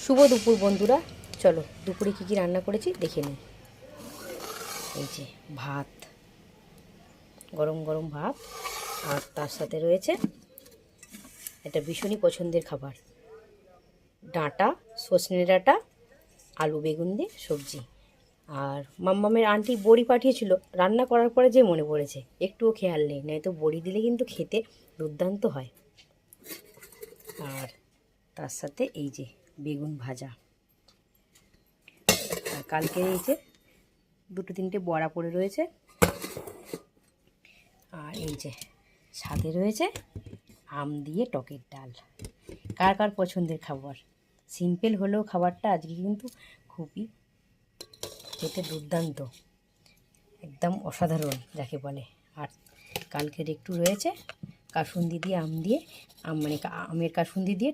শুভ দুপুর বন্ধুরা, চলো দুপুরে কী কী রান্না করেছি দেখে নিই। এই যে ভাত, গরম গরম ভাত, আর তার সাথে রয়েছে এটা ভীষণই পছন্দের খাবার, ডাঁটা, সজনে ডাঁটা, আলু বেগুন দিয়ে সবজি। আর মাম্মামের আন্টি বড়ি পাঠিয়েছিল, রান্না করার পরে যে মনে পড়েছে, একটুও খেয়াল নেই, নয়তো বড়ি দিলে কিন্তু খেতে দুর্দান্ত হয়। আর তার সাথে এই যে বেগুন ভাজা, আর কালকে এই যে দুটো তিনটে বড়া পড়ে রয়েছে, আর এই যে সাথে রয়েছে আম দিয়ে টকের ডাল। কার কার পছন্দের খাবার, সিম্পল হলেও খাবারটা আজকে কিন্তু খুবই খেতে দুর্দান্ত, একদম অসাধারণ যাকে বলে। আর কালকের একটু রয়েছে কাসুন্দি দিয়ে আম দিয়ে, মানে আমের কাসুন্দি দিয়ে